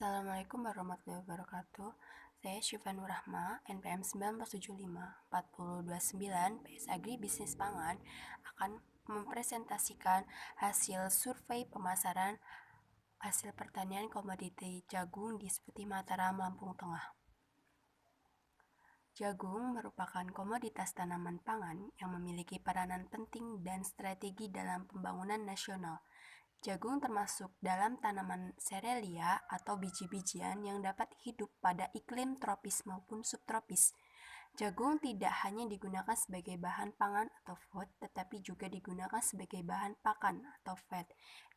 Assalamualaikum warahmatullahi wabarakatuh. Saya Syifa Nurrahma, NPM 1975-4029 PS Agri Bisnis Pangan akan mempresentasikan hasil survei pemasaran hasil pertanian komoditi jagung di Seperti Mataram, Lampung Tengah. Jagung merupakan komoditas tanaman pangan yang memiliki peranan penting dan strategi dalam pembangunan nasional. Jagung termasuk dalam tanaman serelia atau biji-bijian yang dapat hidup pada iklim tropis maupun subtropis. Jagung tidak hanya digunakan sebagai bahan pangan atau food, tetapi juga digunakan sebagai bahan pakan atau fat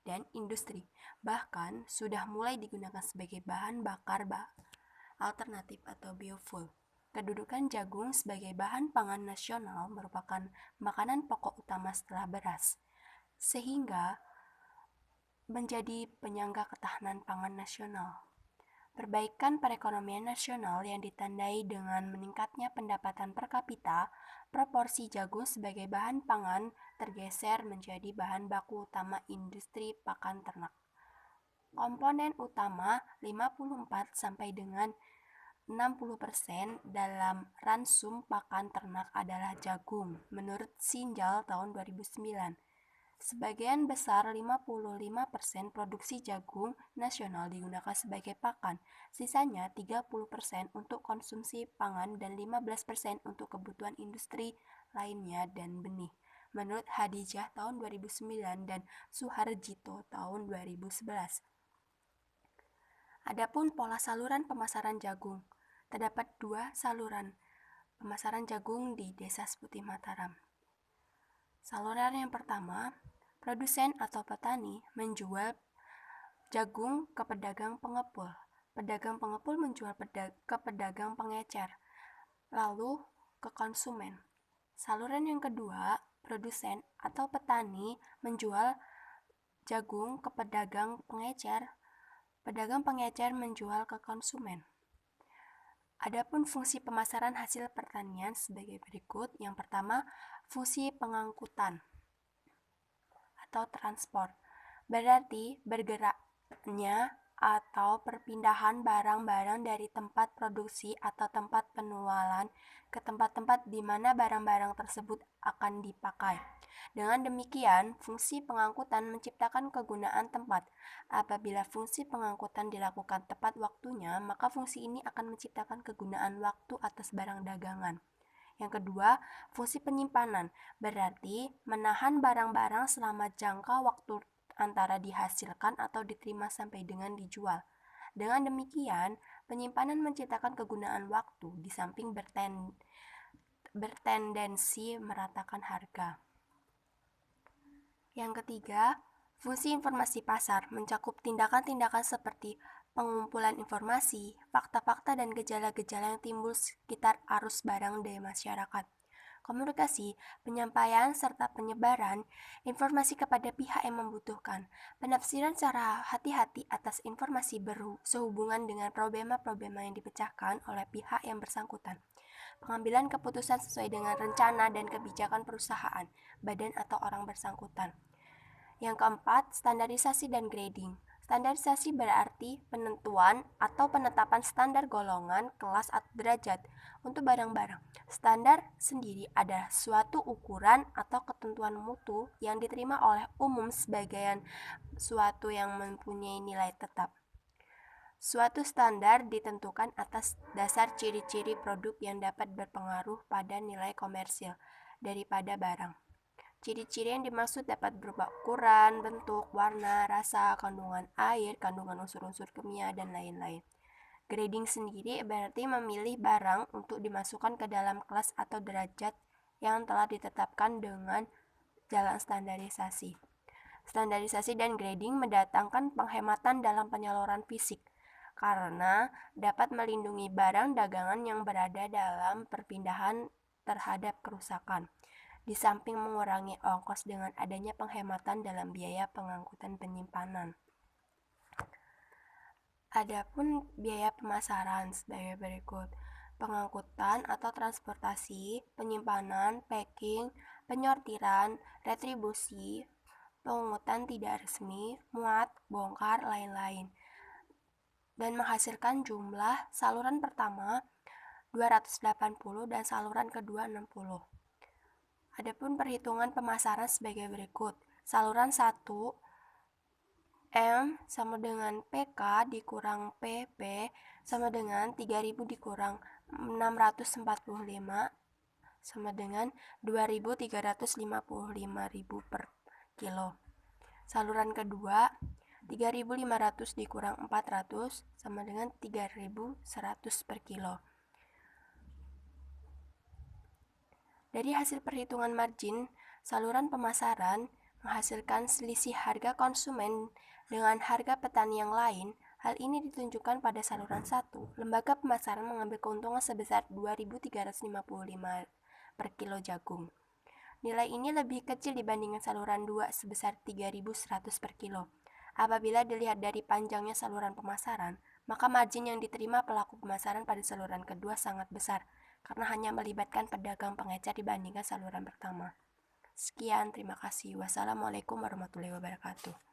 dan industri. Bahkan sudah mulai digunakan sebagai bahan bakar alternatif atau biofuel. Kedudukan jagung sebagai bahan pangan nasional merupakan makanan pokok utama setelah beras, sehingga menjadi penyangga ketahanan pangan nasional. Perbaikan perekonomian nasional yang ditandai dengan meningkatnya pendapatan per kapita, proporsi jagung sebagai bahan pangan tergeser menjadi bahan baku utama industri pakan ternak. Komponen utama 54 sampai dengan 60% dalam ransum pakan ternak adalah jagung, menurut Sinjal tahun 2009. Sebagian besar 55% produksi jagung nasional digunakan sebagai pakan, sisanya 30% untuk konsumsi pangan dan 15% untuk kebutuhan industri lainnya dan benih, menurut Hadijah tahun 2009 dan Suharjito tahun 2011. Adapun pola saluran pemasaran jagung, terdapat dua saluran pemasaran jagung di Desa Seputi Mataram. Saluran yang pertama, produsen atau petani menjual jagung ke pedagang pengepul. Pedagang pengepul menjual ke pedagang pengecer, lalu ke konsumen. Saluran yang kedua, produsen atau petani menjual jagung ke pedagang pengecer. Pedagang pengecer menjual ke konsumen. Adapun fungsi pemasaran hasil pertanian sebagai berikut. Yang pertama, fungsi pengangkutan atau transport, berarti bergeraknya atau perpindahan barang-barang dari tempat produksi atau tempat penjualan ke tempat-tempat di mana barang-barang tersebut akan dipakai. Dengan demikian, fungsi pengangkutan menciptakan kegunaan tempat. Apabila fungsi pengangkutan dilakukan tepat waktunya, maka fungsi ini akan menciptakan kegunaan waktu atas barang dagangan. Yang kedua, fungsi penyimpanan, berarti menahan barang-barang selama jangka waktu antara dihasilkan atau diterima sampai dengan dijual. Dengan demikian, penyimpanan menciptakan kegunaan waktu di samping bertendensi meratakan harga. Yang ketiga, fungsi informasi pasar mencakup tindakan-tindakan seperti pengumpulan informasi, fakta-fakta dan gejala-gejala yang timbul sekitar arus barang dari masyarakat. Komunikasi, penyampaian, serta penyebaran informasi kepada pihak yang membutuhkan. Penafsiran secara hati-hati atas informasi sehubungan dengan problema-problema yang dipecahkan oleh pihak yang bersangkutan. Pengambilan keputusan sesuai dengan rencana dan kebijakan perusahaan, badan atau orang bersangkutan. Yang keempat, standarisasi dan grading. Standarisasi berarti penentuan atau penetapan standar golongan, kelas, atau derajat untuk barang-barang. Standar sendiri adalah suatu ukuran atau ketentuan mutu yang diterima oleh umum sebagai suatu yang mempunyai nilai tetap. Suatu standar ditentukan atas dasar ciri-ciri produk yang dapat berpengaruh pada nilai komersil daripada barang. Ciri-ciri yang dimaksud dapat berupa ukuran, bentuk, warna, rasa, kandungan air, kandungan unsur-unsur kimia, dan lain-lain. Grading sendiri berarti memilih barang untuk dimasukkan ke dalam kelas atau derajat yang telah ditetapkan dengan jalan standarisasi. Standarisasi dan grading mendatangkan penghematan dalam penyaluran fisik, karena dapat melindungi barang dagangan yang berada dalam perpindahan terhadap kerusakan, di samping mengurangi ongkos dengan adanya penghematan dalam biaya pengangkutan penyimpanan. Adapun biaya pemasaran sebagai berikut: pengangkutan atau transportasi, penyimpanan, packing, penyortiran, retribusi, pungutan tidak resmi, muat, bongkar, lain-lain. dan menghasilkan jumlah saluran pertama 280 dan saluran kedua 60. Adapun perhitungan pemasaran sebagai berikut. Saluran 1 M sama dengan PK dikurang PP sama dengan 3000 dikurang 645 sama dengan 2.355.000 per kilo. Saluran kedua 3.500 dikurang 400 sama dengan 3.100 per kilo. Dari hasil perhitungan margin, saluran pemasaran menghasilkan selisih harga konsumen dengan harga petani yang lain. Hal ini ditunjukkan pada saluran 1. Lembaga pemasaran mengambil keuntungan sebesar 2.355 per kilo jagung. Nilai ini lebih kecil dibandingkan saluran 2 sebesar 3.100 per kilo. Apabila dilihat dari panjangnya saluran pemasaran, maka margin yang diterima pelaku pemasaran pada saluran kedua sangat besar, karena hanya melibatkan pedagang pengecer dibandingkan saluran pertama. Sekian, terima kasih. Wassalamualaikum warahmatullahi wabarakatuh.